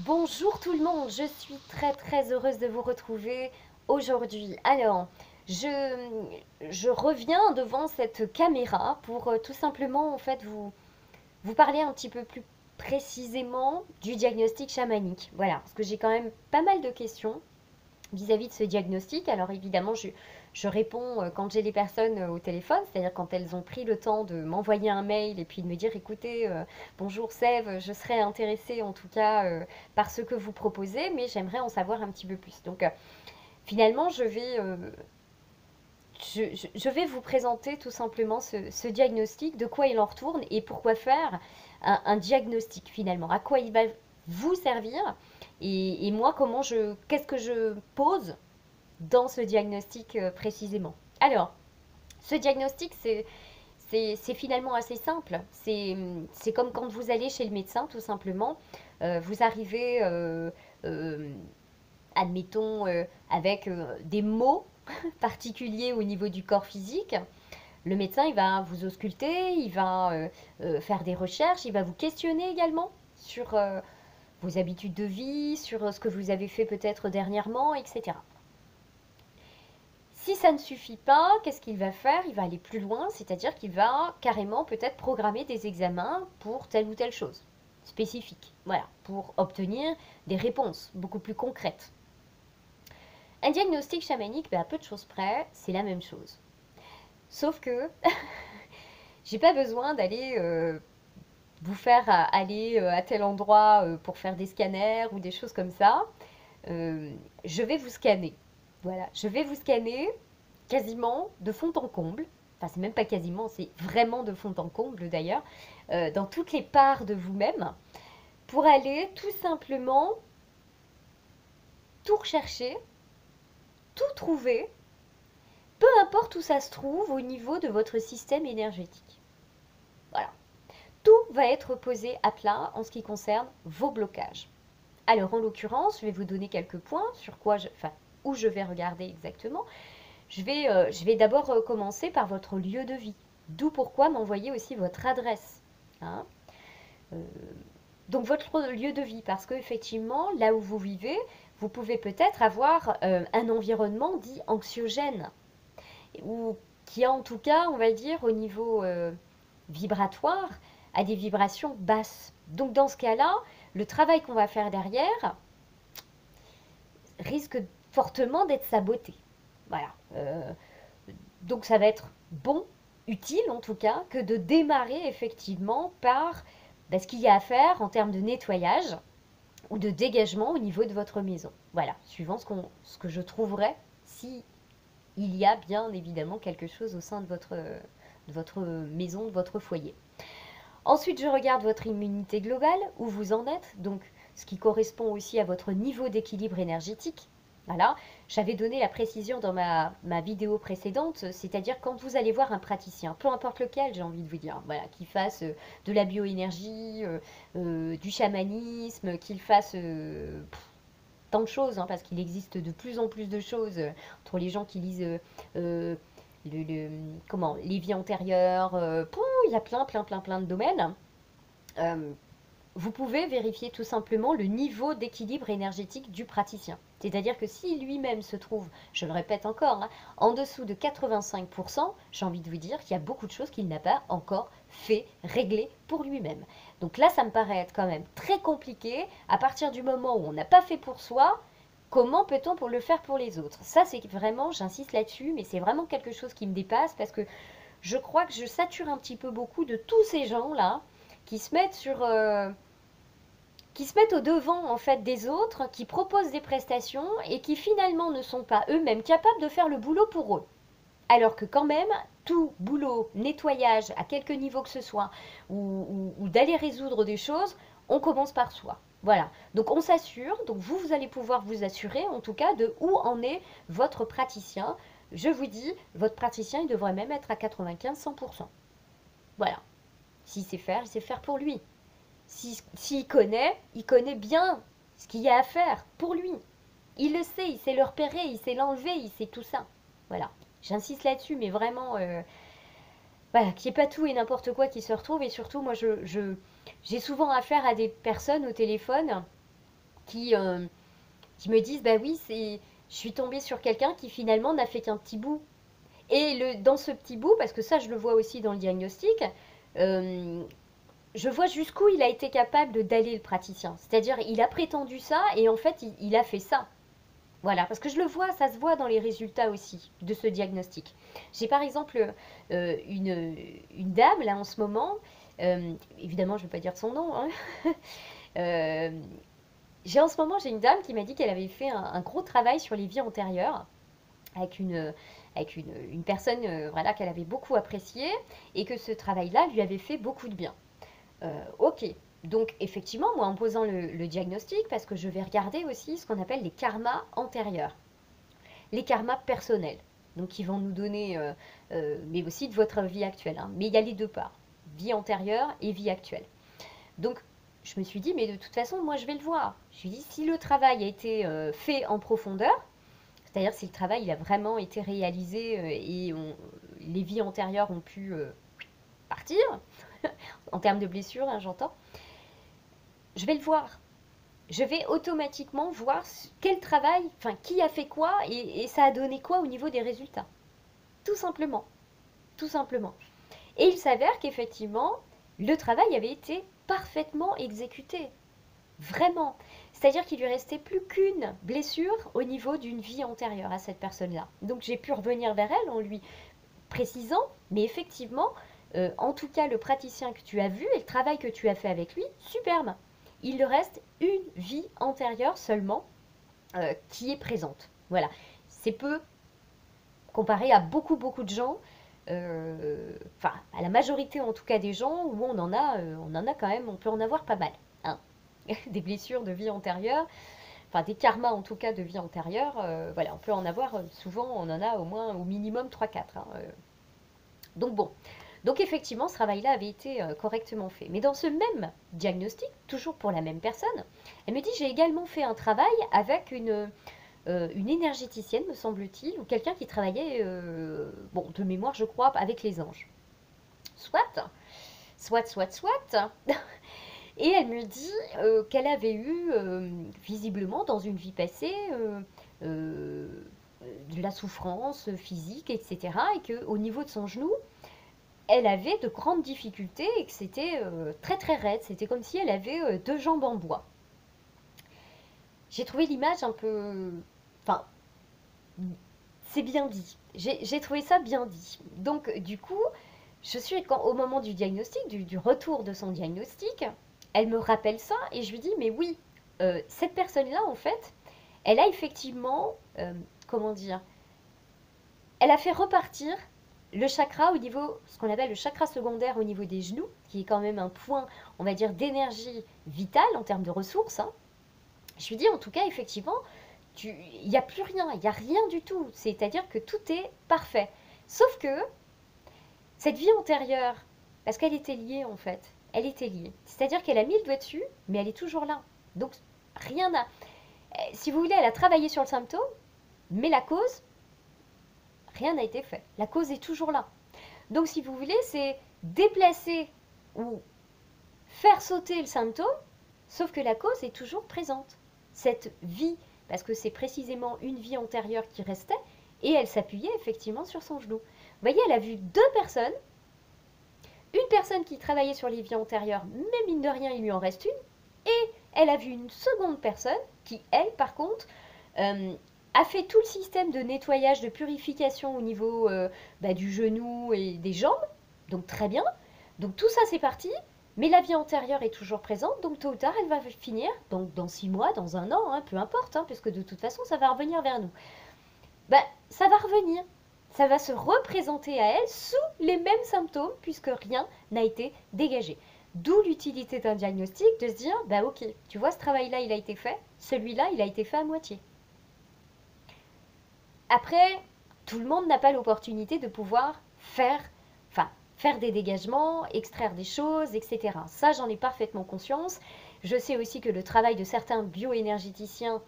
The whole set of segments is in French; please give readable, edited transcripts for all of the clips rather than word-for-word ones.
Bonjour tout le monde, je suis très heureuse de vous retrouver aujourd'hui. Alors, je reviens devant cette caméra pour tout simplement en fait vous parler un petit peu plus précisément du diagnostic chamanique. Voilà, parce que j'ai quand même pas mal de questions vis-à-vis de ce diagnostic. Alors évidemment, je réponds quand j'ai les personnes au téléphone, c'est-à-dire quand elles ont pris le temps de m'envoyer un mail et puis de me dire, écoutez, bonjour Sève, je serais intéressée en tout cas par ce que vous proposez, mais j'aimerais en savoir un petit peu plus. Donc finalement, je vais vous présenter tout simplement ce diagnostic, de quoi il en retourne et pourquoi faire un diagnostic finalement, à quoi il va vous servir et moi qu'est-ce que je pose dans ce diagnostic précisément. Alors, ce diagnostic, c'est finalement assez simple. C'est comme quand vous allez chez le médecin, tout simplement. Vous arrivez, euh, admettons, avec des mots particuliers au niveau du corps physique. Le médecin, il va vous ausculter, il va faire des recherches, il va vous questionner également sur vos habitudes de vie, sur ce que vous avez fait peut-être dernièrement, etc. Si ça ne suffit pas, qu'est-ce qu'il va faire? Il va aller plus loin, c'est-à-dire qu'il va carrément peut-être programmer des examens pour telle ou telle chose spécifique. Voilà, pour obtenir des réponses beaucoup plus concrètes. Un diagnostic chamanique, à peu de choses près, c'est la même chose. Sauf que j'ai pas besoin d'aller vous faire aller à tel endroit pour faire des scanners ou des choses comme ça. Je vais vous scanner. Voilà, je vais vous scanner quasiment de fond en comble. Enfin, c'est même pas quasiment, c'est vraiment de fond en comble d'ailleurs, dans toutes les parts de vous-même, pour aller tout simplement tout rechercher, tout trouver, peu importe où ça se trouve au niveau de votre système énergétique. Voilà. Tout va être posé à plat en ce qui concerne vos blocages. Alors, en l'occurrence, je vais vous donner quelques points sur enfin, où je vais regarder exactement. Je vais d'abord commencer par votre lieu de vie. D'où pourquoi m'envoyer aussi votre adresse. Hein. Euh, donc votre lieu de vie, parce qu'effectivement, là où vous vivez, vous pouvez peut-être avoir un environnement dit anxiogène, ou qui a en tout cas, on va dire, au niveau vibratoire, a des vibrations basses. Donc dans ce cas-là, le travail qu'on va faire derrière risque fortement d'être saboté. Voilà. Donc ça va être bon, utile en tout cas, que de démarrer effectivement par ce qu'il y a à faire en termes de nettoyage ou de dégagement au niveau de votre maison. Voilà, suivant ce que je trouverai, si il y a bien évidemment quelque chose au sein de votre maison, de votre foyer. Ensuite, je regarde votre immunité globale, où vous en êtes, donc ce qui correspond aussi à votre niveau d'équilibre énergétique. Voilà, j'avais donné la précision dans ma vidéo précédente, c'est-à-dire quand vous allez voir un praticien, peu importe lequel, j'ai envie de vous dire, voilà, qu'il fasse de la bioénergie, du chamanisme, qu'il fasse tant de choses, hein, parce qu'il existe de plus en plus de choses entre les gens qui lisent euh, les vies antérieures, il y a plein de domaines. Euh, vous pouvez vérifier tout simplement le niveau d'équilibre énergétique du praticien. C'est-à-dire que si lui-même se trouve, je le répète encore, hein, en dessous de 85%, j'ai envie de vous dire qu'il y a beaucoup de choses qu'il n'a pas encore fait régler pour lui-même. Donc là, ça me paraît être quand même très compliqué. À partir du moment où on n'a pas fait pour soi, comment peut-on pour le faire pour les autres? Ça, c'est vraiment, j'insiste là-dessus, mais c'est vraiment quelque chose qui me dépasse parce que je crois que je sature un petit peu beaucoup de tous ces gens-là qui se mettent qui se mettent au devant en fait des autres, qui proposent des prestations et qui finalement ne sont pas eux-mêmes capables de faire le boulot pour eux. Alors que quand même, tout boulot, nettoyage, à quelque niveau que ce soit, ou d'aller résoudre des choses, on commence par soi. Voilà. Donc on s'assure, donc vous allez pouvoir vous assurer en tout cas de où en est votre praticien. Je vous dis, votre praticien, il devrait même être à 95-100%. Voilà. S'il sait faire, il sait faire pour lui. S'il connaît, il connaît bien ce qu'il y a à faire pour lui. Il le sait, il sait le repérer, il sait l'enlever, il sait tout ça. Voilà. J'insiste là-dessus, mais vraiment, voilà, qu'il n'y ait pas tout et n'importe quoi qui se retrouve. Et surtout, moi, j'ai souvent affaire à des personnes au téléphone qui, qui me disent, bah oui, je suis tombée sur quelqu'un qui finalement n'a fait qu'un petit bout. Et dans ce petit bout, parce que ça je le vois aussi dans le diagnostic, euh, je vois jusqu'où il a été capable d'aller le praticien. C'est-à-dire, il a prétendu ça et en fait, il a fait ça. Voilà, parce que je le vois, ça se voit dans les résultats aussi de ce diagnostic. J'ai par exemple une dame là en ce moment, évidemment je ne vais pas dire son nom, hein. Euh, en ce moment j'ai une dame qui m'a dit qu'elle avait fait un gros travail sur les vies antérieures avec une personne voilà, qu'elle avait beaucoup appréciée et que ce travail-là lui avait fait beaucoup de bien. Ok, donc effectivement, moi en posant le diagnostic, parce que je vais regarder aussi ce qu'on appelle les karmas antérieurs, les karmas personnels, donc qui vont nous donner, mais aussi de votre vie actuelle, hein. Mais il y a les deux parts, vie antérieure et vie actuelle. Donc je me suis dit, mais de toute façon, moi je vais le voir. Je me suis dit, si le travail a été fait en profondeur, c'est-à-dire si le travail il a vraiment été réalisé les vies antérieures ont pu partir, en termes de blessures, hein, j'entends, je vais le voir. Je vais automatiquement voir quel travail, enfin qui a fait quoi et ça a donné quoi au niveau des résultats. Tout simplement. Tout simplement. Et il s'avère qu'effectivement, le travail avait été parfaitement exécuté. Vraiment. C'est-à-dire qu'il lui restait plus qu'une blessure au niveau d'une vie antérieure à cette personne-là. Donc j'ai pu revenir vers elle en lui précisant, mais effectivement, en tout cas le praticien que tu as vu et le travail que tu as fait avec lui, superbe. Il lui reste une vie antérieure seulement qui est présente. Voilà. C'est peu comparé à beaucoup beaucoup de gens, enfin à la majorité en tout cas des gens où on en a quand même, on peut en avoir pas mal, hein. Des blessures de vie antérieure, enfin des karmas en tout cas de vie antérieure, voilà, on peut en avoir souvent, on en a au moins au minimum 3-4, hein. Donc bon, donc effectivement ce travail-là avait été correctement fait. Mais dans ce même diagnostic, toujours pour la même personne, elle me dit j'ai également fait un travail avec une énergéticienne, me semble-t-il, ou quelqu'un qui travaillait, bon, de mémoire, je crois, avec les anges. Soit, soit. Et elle me dit qu'elle avait eu, visiblement, dans une vie passée, euh, de la souffrance physique, etc. Et qu'au niveau de son genou, elle avait de grandes difficultés et que c'était très très raide. C'était comme si elle avait deux jambes en bois. J'ai trouvé l'image un peu... Enfin, c'est bien dit. J'ai trouvé ça bien dit. Donc, du coup, je suis au moment du diagnostic, du retour de son diagnostic, elle me rappelle ça et je lui dis, mais oui, cette personne-là, en fait, elle a effectivement, comment dire, elle a fait repartir le chakra au niveau, ce qu'on appelle le chakra secondaire au niveau des genoux, qui est quand même un point, on va dire, d'énergie vitale en termes de ressources, hein. Je lui dis, en tout cas, effectivement, il n'y a plus rien, il n'y a rien du tout. C'est-à-dire que tout est parfait. Sauf que cette vie antérieure, parce qu'elle était liée en fait, elle était liée. C'est-à-dire qu'elle a mis le doigt dessus, mais elle est toujours là. Donc rien n'a... Si vous voulez, elle a travaillé sur le symptôme, mais la cause, rien n'a été fait. La cause est toujours là. Donc si vous voulez, c'est déplacer ou faire sauter le symptôme, sauf que la cause est toujours présente. Cette vie, parce que c'est précisément une vie antérieure qui restait, et elle s'appuyait effectivement sur son genou. Vous voyez, elle a vu deux personnes, une personne qui travaillait sur les vies antérieures, mais mine de rien, il lui en reste une, et elle a vu une seconde personne qui, elle, par contre, a fait tout le système de nettoyage, de purification au niveau du genou et des jambes, donc très bien. Donc tout ça, c'est parti. Mais la vie antérieure est toujours présente, donc tôt ou tard, elle va finir, donc dans 6 mois, dans un an, hein, peu importe, hein, puisque de toute façon, ça va revenir vers nous. Ben, ça va revenir. Ça va se représenter à elle sous les mêmes symptômes, puisque rien n'a été dégagé. D'où l'utilité d'un diagnostic, de se dire, bah ok, tu vois, ce travail-là, il a été fait, celui-là, il a été fait à moitié. Après, tout le monde n'a pas l'opportunité de pouvoir faire des dégagements, extraire des choses, etc. Ça, j'en ai parfaitement conscience. Je sais aussi que le travail de certains bioénergéticiens,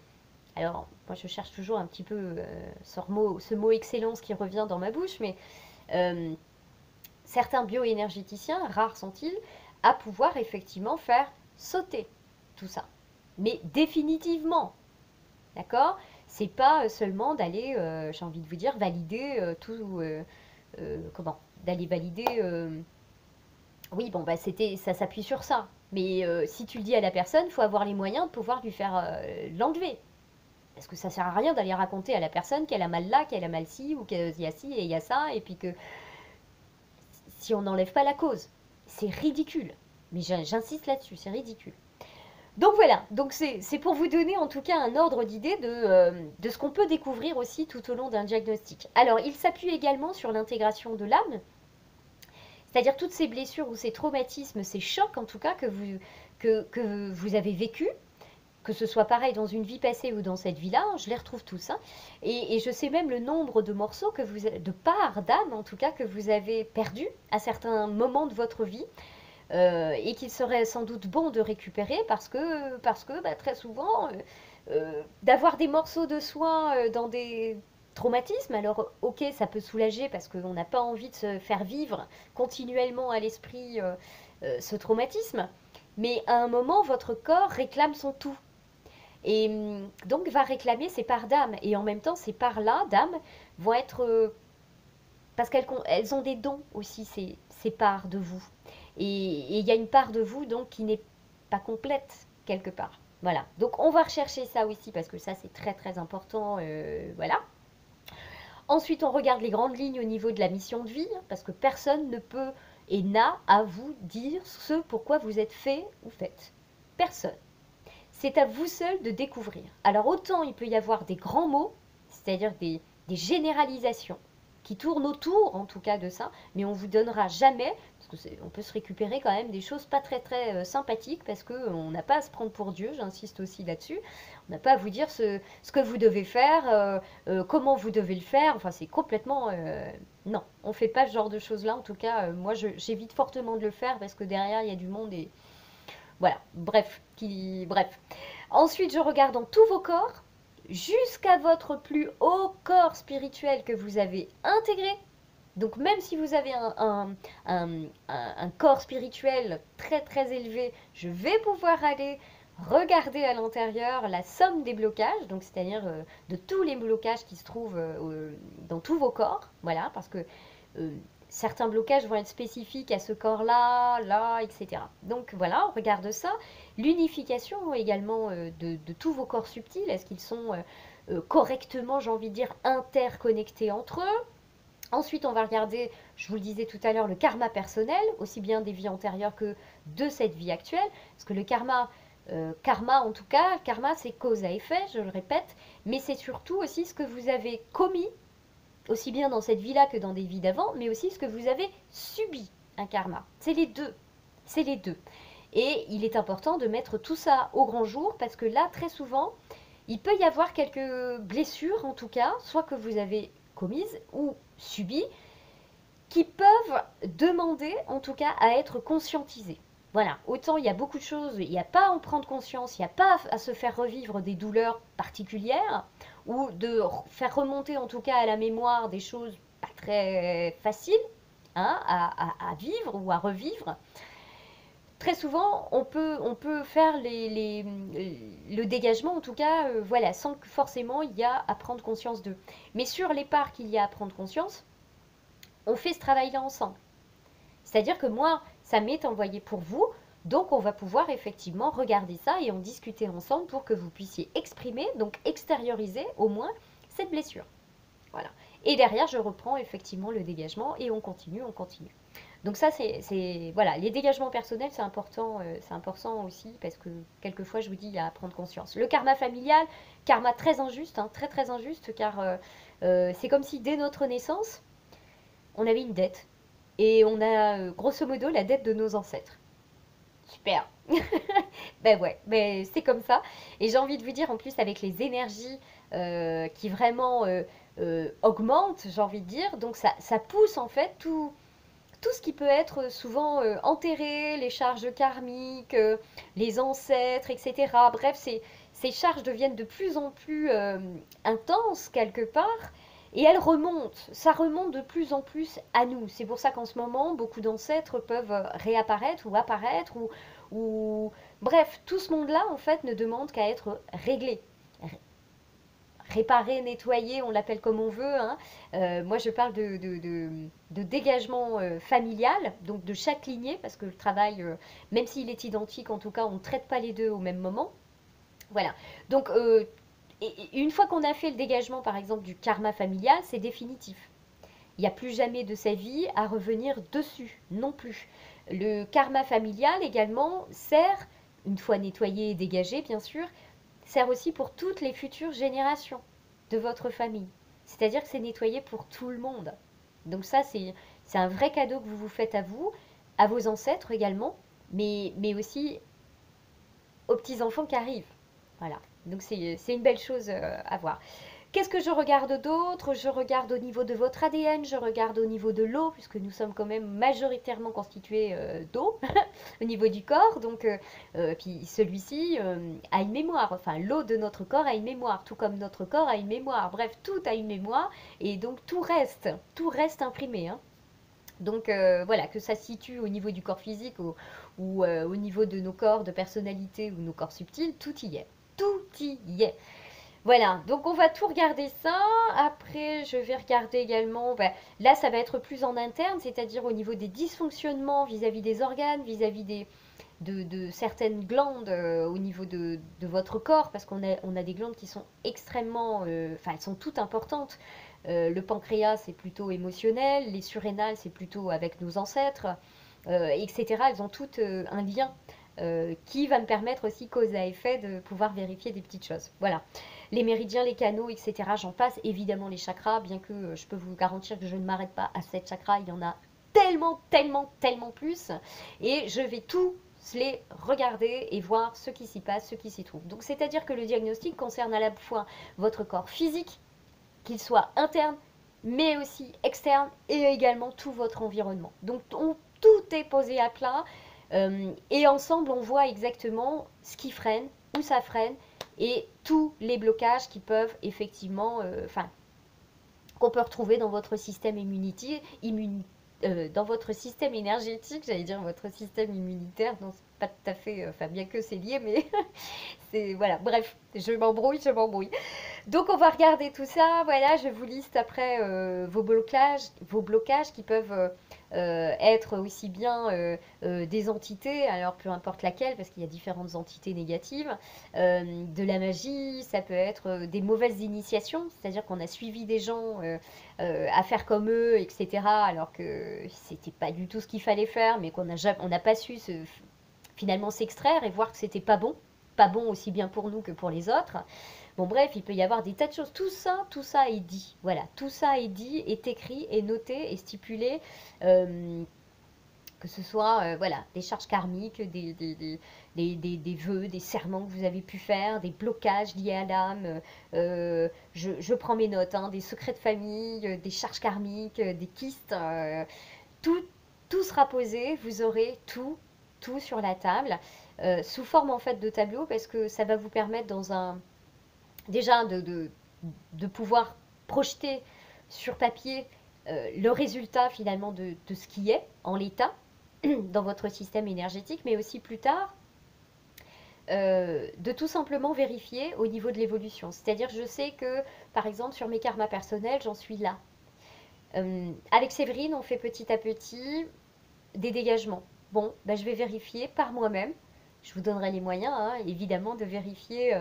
alors moi je cherche toujours un petit peu ce mot excellence qui revient dans ma bouche, mais euh, certains bioénergéticiens, rares sont-ils, à pouvoir effectivement faire sauter tout ça. mais définitivement. D'accord? C'est pas seulement d'aller, j'ai envie de vous dire, valider comment? D'aller valider. Oui, bon, bah ça s'appuie sur ça. Mais si tu le dis à la personne, il faut avoir les moyens de pouvoir lui faire l'enlever. Parce que ça sert à rien d'aller raconter à la personne qu'elle a mal là, qu'elle a mal ci, ou qu'il y a ci et il y a ça, et puis que si on n'enlève pas la cause, c'est ridicule. Mais j'insiste là-dessus, c'est ridicule. Donc voilà, donc c'est pour vous donner en tout cas un ordre d'idée de ce qu'on peut découvrir aussi tout au long d'un diagnostic. Alors, il s'appuie également sur l'intégration de l'âme, c'est-à-dire toutes ces blessures ou ces traumatismes, ces chocs en tout cas que vous avez vécus, que ce soit pareil dans une vie passée ou dans cette vie-là, je les retrouve tous. Hein. Et je sais même le nombre de morceaux, de parts d'âme en tout cas, que vous avez perdus à certains moments de votre vie. Et qu'il serait sans doute bon de récupérer parce que bah, très souvent, d'avoir des morceaux de soi dans des traumatismes, alors ok, ça peut soulager parce qu'on n'a pas envie de se faire vivre continuellement à l'esprit ce traumatisme, mais à un moment, votre corps réclame son tout. Et donc va réclamer ses parts d'âme. Et en même temps, ces parts-là d'âme vont être parce qu'elles ont des dons aussi, ces parts de vous. Et il y a une part de vous donc qui n'est pas complète quelque part. Voilà. Donc on va rechercher ça aussi parce que ça c'est très très important. Voilà. Ensuite on regarde les grandes lignes au niveau de la mission de vie parce que personne ne peut et n'a à vous dire ce pourquoi vous êtes fait ou faites. Personne. C'est à vous seul de découvrir. Alors autant il peut y avoir des grands mots, c'est-à-dire des généralisations qui tournent autour en tout cas de ça, mais on vous donnera jamais, parce que on peut se récupérer quand même des choses pas très très sympathiques, parce qu'on n'a pas à se prendre pour Dieu, j'insiste aussi là-dessus, on n'a pas à vous dire ce que vous devez faire, comment vous devez le faire, enfin c'est complètement... non, on fait pas ce genre de choses-là, en tout cas, moi j'évite fortement de le faire, parce que derrière il y a du monde et... Voilà, bref. Ensuite, je regarde dans tous vos corps, jusqu'à votre plus haut corps spirituel que vous avez intégré. Donc même si vous avez un corps spirituel très très élevé, je vais pouvoir aller regarder à l'intérieur la somme des blocages, donc c'est-à-dire de tous les blocages qui se trouvent dans tous vos corps, voilà, parce que euh, certains blocages vont être spécifiques à ce corps-là, là, etc. Donc voilà, on regarde ça. L'unification également de tous vos corps subtils, est-ce qu'ils sont correctement, j'ai envie de dire, interconnectés entre eux? Ensuite, on va regarder, je vous le disais tout à l'heure, le karma personnel, aussi bien des vies antérieures que de cette vie actuelle. Parce que le karma en tout cas, karma c'est cause à effet, je le répète, mais c'est surtout aussi ce que vous avez commis aussi bien dans cette vie-là que dans des vies d'avant, mais aussi ce que vous avez subi, un karma. C'est les deux. C'est les deux. Et il est important de mettre tout ça au grand jour parce que là, très souvent, il peut y avoir quelques blessures, en tout cas, soit que vous avez commises ou subies, qui peuvent demander, en tout cas, à être conscientisées. Voilà, autant il y a beaucoup de choses, il n'y a pas à en prendre conscience, il n'y a pas à se faire revivre des douleurs particulières, ou de faire remonter en tout cas à la mémoire des choses pas très faciles hein, à vivre ou à revivre. Très souvent, on peut faire le dégagement, en tout cas, voilà, sans que forcément il y a à prendre conscience d'eux. Mais sur les parts qu'il y a à prendre conscience, on fait ce travail-là ensemble. C'est-à-dire que moi, ça m'est envoyé pour vous, donc on va pouvoir effectivement regarder ça et en discuter ensemble pour que vous puissiez exprimer, donc extérioriser au moins cette blessure. Voilà. Et derrière, je reprends effectivement le dégagement et on continue, on continue. Donc ça, voilà, les dégagements personnels, c'est important aussi parce que quelquefois, je vous dis, il y a à prendre conscience. Le karma familial, karma très injuste, hein, très très injuste, car c'est comme si dès notre naissance, on avait une dette. Et on a grosso modo la dette de nos ancêtres. Super. Ben ouais, ben c'est comme ça. Et j'ai envie de vous dire, en plus, avec les énergies qui vraiment augmentent, j'ai envie de dire, donc ça pousse en fait tout ce qui peut être souvent enterré, les charges karmiques, les ancêtres, etc. Bref, ces charges deviennent de plus en plus intenses quelque part. Et elles remontent, ça remonte de plus en plus à nous. C'est pour ça qu'en ce moment, beaucoup d'ancêtres peuvent réapparaître ou apparaître ou... Bref, tout ce monde-là, en fait, ne demande qu'à être réglé. Réparé, nettoyé, on l'appelle comme on veut, hein. Moi, je parle de dégagement familial, donc de chaque lignée, parce que le travail, même s'il est identique, en tout cas, on ne traite pas les deux au même moment. Voilà. Donc, et une fois qu'on a fait le dégagement, par exemple, du karma familial, c'est définitif. Il n'y a plus jamais de sa vie à revenir dessus, non plus. Le karma familial également sert, une fois nettoyé et dégagé, bien sûr, sert aussi pour toutes les futures générations de votre famille. C'est-à-dire que c'est nettoyé pour tout le monde. Donc ça, c'est un vrai cadeau que vous vous faites à vos ancêtres également, mais aussi aux petits-enfants qui arrivent. Voilà. Donc c'est une belle chose à voir. Qu'est-ce que je regarde d'autre? Je regarde au niveau de votre ADN, je regarde au niveau de l'eau, puisque nous sommes quand même majoritairement constitués d'eau au niveau du corps. Donc, puis celui-ci a une mémoire. Enfin, l'eau de notre corps a une mémoire, tout comme notre corps a une mémoire. Bref, tout a une mémoire et donc tout reste imprimé, hein. Donc voilà, que ça se situe au niveau du corps physique ou au niveau de nos corps de personnalité ou nos corps subtils, tout y est. Tout y est. Voilà, donc on va tout regarder ça. Après, je vais regarder également, ben, là ça va être plus en interne, c'est-à-dire au niveau des dysfonctionnements vis-à-vis des organes, vis-à-vis de certaines glandes au niveau de votre corps, parce on a des glandes qui sont extrêmement, enfin elles sont toutes importantes. Le pancréas c'est plutôt émotionnel, les surrénales c'est plutôt avec nos ancêtres, etc. Elles ont toutes un lien qui va me permettre aussi, cause à effet, de pouvoir vérifier des petites choses. Voilà. Les méridiens, les canaux, etc. J'en passe. Évidemment les chakras, bien que je peux vous garantir que je ne m'arrête pas à 7 chakras. Il y en a tellement, tellement, tellement plus. Et je vais tous les regarder et voir ce qui s'y passe, ce qui s'y trouve. Donc c'est-à-dire que le diagnostic concerne à la fois votre corps physique, qu'il soit interne, mais aussi externe, et également tout votre environnement. Donc tout est posé à plat. Et ensemble, on voit exactement ce qui freine, où ça freine, et tous les blocages qui peuvent effectivement, enfin, qu'on peut retrouver dans votre système dans votre système énergétique, j'allais dire votre système immunitaire, non, c'est pas tout à fait, enfin, bien que c'est lié, mais c'est, voilà, bref, je m'embrouille, je m'embrouille. Donc on va regarder tout ça, voilà, je vous liste après vos blocages qui peuvent être aussi bien des entités, alors peu importe laquelle, parce qu'il y a différentes entités négatives, de la magie, ça peut être des mauvaises initiations, c'est-à-dire qu'on a suivi des gens à faire comme eux, etc., alors que c'était pas du tout ce qu'il fallait faire, mais on n'a pas su finalement s'extraire et voir que c'était pas bon aussi bien pour nous que pour les autres. Bon bref, il peut y avoir des tas de choses. Tout ça est dit. Voilà, tout ça est dit, est écrit, est noté, est stipulé. Que ce soit voilà, des charges karmiques, des vœux, des serments que vous avez pu faire, des blocages liés à l'âme. Je prends mes notes, hein, des secrets de famille, des charges karmiques, des kystes. Tout, tout sera posé. Vous aurez tout sur la table, sous forme en fait de tableau, parce que ça va vous permettre déjà de pouvoir projeter sur papier le résultat finalement de ce qui est en l'état dans votre système énergétique, mais aussi plus tard de tout simplement vérifier au niveau de l'évolution. C'est-à-dire, je sais que, par exemple, sur mes karmas personnels, j'en suis là. Avec Séverine, on fait petit à petit des dégagements. Bon, ben, je vais vérifier par moi-même. Je vous donnerai les moyens, hein, évidemment, de vérifier,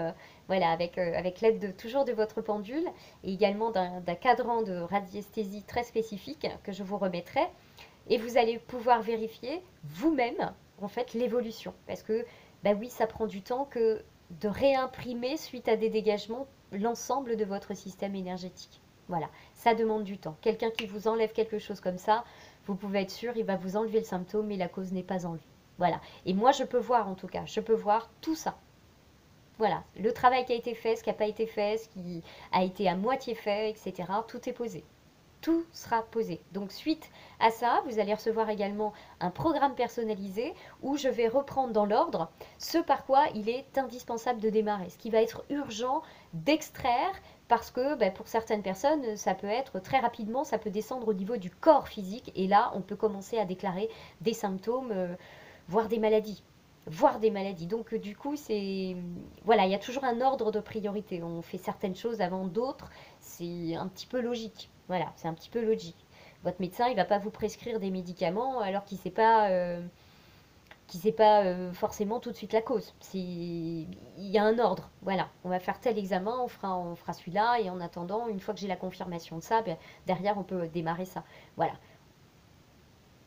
voilà, avec l'aide toujours de votre pendule et également d'un cadran de radiesthésie très spécifique que je vous remettrai. Et vous allez pouvoir vérifier vous-même, en fait, l'évolution. Parce que, bah oui, ça prend du temps que de réimprimer, suite à des dégagements, l'ensemble de votre système énergétique. Voilà, ça demande du temps. Quelqu'un qui vous enlève quelque chose comme ça, vous pouvez être sûr, il va vous enlever le symptôme, mais la cause n'est pas enlevée. Voilà. Et moi, je peux voir, en tout cas, je peux voir tout ça. Voilà, le travail qui a été fait, ce qui n'a pas été fait, ce qui a été à moitié fait, etc. Tout est posé. Tout sera posé. Donc suite à ça, vous allez recevoir également un programme personnalisé où je vais reprendre dans l'ordre ce par quoi il est indispensable de démarrer, ce qui va être urgent d'extraire parce que ben, pour certaines personnes, ça peut être très rapidement, ça peut descendre au niveau du corps physique et là, on peut commencer à déclarer des symptômes, voire des maladies. voire des maladies. Donc du coup, voilà, il y a toujours un ordre de priorité. On fait certaines choses avant d'autres, c'est un petit peu logique. Voilà, c'est un petit peu logique. Votre médecin, il va pas vous prescrire des médicaments alors qu'il sait pas forcément tout de suite la cause. Il y a un ordre. Voilà, on va faire tel examen, on fera celui-là, et en attendant, une fois que j'ai la confirmation de ça, ben, derrière, on peut démarrer ça. Voilà.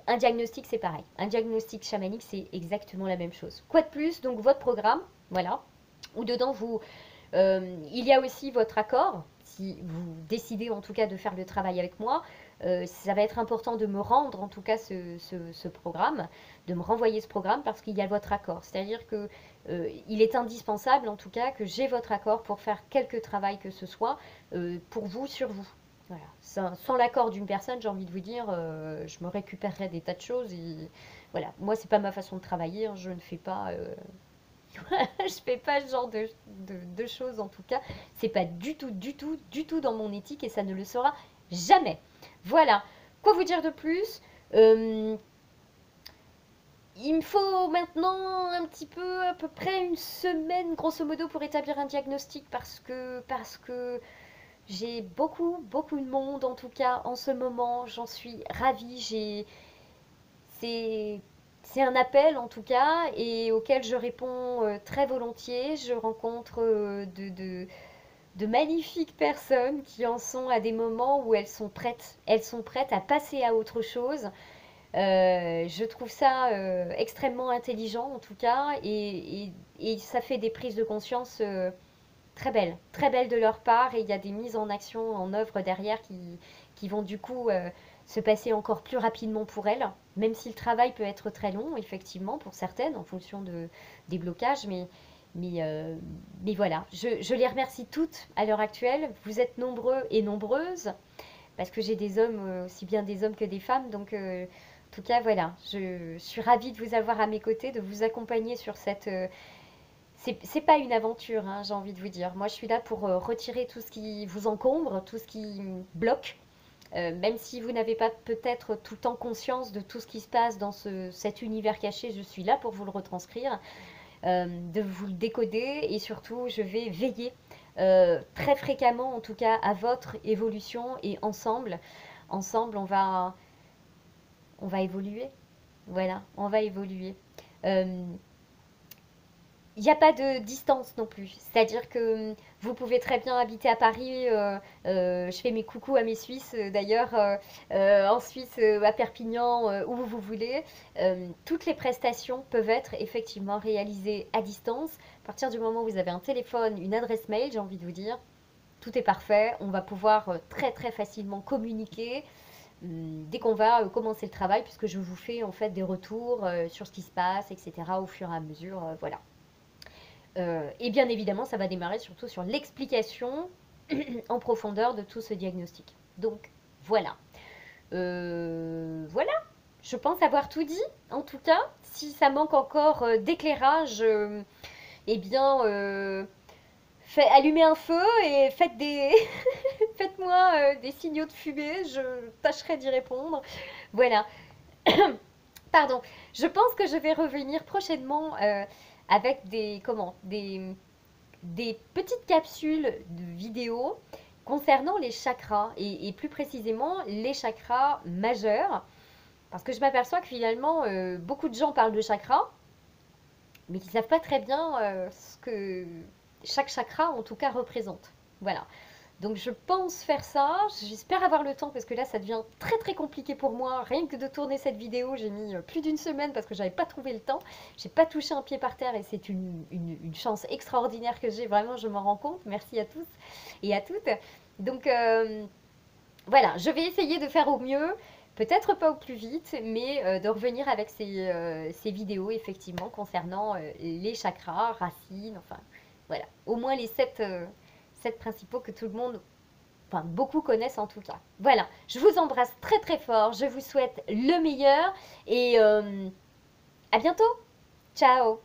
Un diagnostic, c'est pareil. Un diagnostic chamanique, c'est exactement la même chose. Quoi de plus? Donc, votre programme, voilà, où dedans, il y a aussi votre accord. Si vous décidez en tout cas de faire le travail avec moi, ça va être important de me rendre en tout cas ce programme, de me renvoyer ce programme parce qu'il y a votre accord. C'est-à-dire que il est indispensable en tout cas que j'ai votre accord pour faire quelque travail que ce soit pour vous, sur vous. Voilà. Sans l'accord d'une personne, j'ai envie de vous dire, je me récupérerais des tas de choses. Et voilà, moi, c'est pas ma façon de travailler. Hein. Je ne fais pas, je fais pas ce genre de choses en tout cas. C'est pas du tout, du tout, du tout dans mon éthique et ça ne le sera jamais. Voilà. Quoi vous dire de plus? Euh, Il me faut maintenant un petit peu, à peu près une semaine, grosso modo, pour établir un diagnostic parce que j'ai beaucoup, beaucoup de monde, en tout cas, en ce moment. J'en suis ravie. C'est, c'est un appel, en tout cas, et auquel je réponds très volontiers. Je rencontre de magnifiques personnes qui en sont à des moments où elles sont prêtes. Elles sont prêtes à passer à autre chose. Je trouve ça extrêmement intelligent, en tout cas, et ça fait des prises de conscience très belles de leur part, et il y a des mises en action, en œuvre derrière qui vont du coup se passer encore plus rapidement pour elles, même si le travail peut être très long, effectivement, pour certaines, en fonction des blocages, mais, euh, mais voilà, je les remercie toutes à l'heure actuelle. Vous êtes nombreux et nombreuses, parce que j'ai des hommes, aussi bien des hommes que des femmes, donc en tout cas, voilà, je suis ravie de vous avoir à mes côtés, de vous accompagner sur cette, c'est pas une aventure, hein, j'ai envie de vous dire. Moi, je suis là pour retirer tout ce qui vous encombre, tout ce qui bloque. Même si vous n'avez pas peut-être tout le temps conscience de tout ce qui se passe dans cet univers caché, je suis là pour vous le retranscrire, de vous le décoder, et surtout, je vais veiller très fréquemment, en tout cas, à votre évolution, et ensemble, on va évoluer. Voilà, on va évoluer. Euh, Il n'y a pas de distance non plus. C'est-à-dire que vous pouvez très bien habiter à Paris. Je fais mes coucous à mes Suisses d'ailleurs, en Suisse, à Perpignan, où vous voulez. Toutes les prestations peuvent être effectivement réalisées à distance. À partir du moment où vous avez un téléphone, une adresse mail, j'ai envie de vous dire, tout est parfait. On va pouvoir très très facilement communiquer dès qu'on va commencer le travail, puisque je vous fais en fait des retours sur ce qui se passe, etc. au fur et à mesure. Voilà. Et bien évidemment, ça va démarrer surtout sur l'explication en profondeur de tout ce diagnostic. Donc voilà. Voilà, je pense avoir tout dit. En tout cas, si ça manque encore d'éclairage, eh bien, allumez un feu et faites-moi des signaux de fumée. Je tâcherai d'y répondre. Voilà. Pardon. Je pense que je vais revenir prochainement avec des petites capsules de vidéos concernant les chakras, et plus précisément les chakras majeurs, parce que je m'aperçois que finalement beaucoup de gens parlent de chakras, mais qui ne savent pas très bien ce que chaque chakra en tout cas représente. Voilà. Donc je pense faire ça, j'espère avoir le temps parce que là ça devient très très compliqué pour moi. Rien que de tourner cette vidéo, j'ai mis plus d'une semaine parce que j'avais pas trouvé le temps. J'ai pas touché un pied par terre, et c'est une chance extraordinaire que j'ai, vraiment je m'en rends compte. Merci à tous et à toutes. Donc voilà, je vais essayer de faire au mieux, peut-être pas au plus vite, mais de revenir avec ces vidéos effectivement concernant les chakras, racines, enfin voilà, au moins les sept principaux que tout le monde, enfin beaucoup connaissent en tout cas. Voilà, je vous embrasse très très fort, je vous souhaite le meilleur, et à bientôt. Ciao.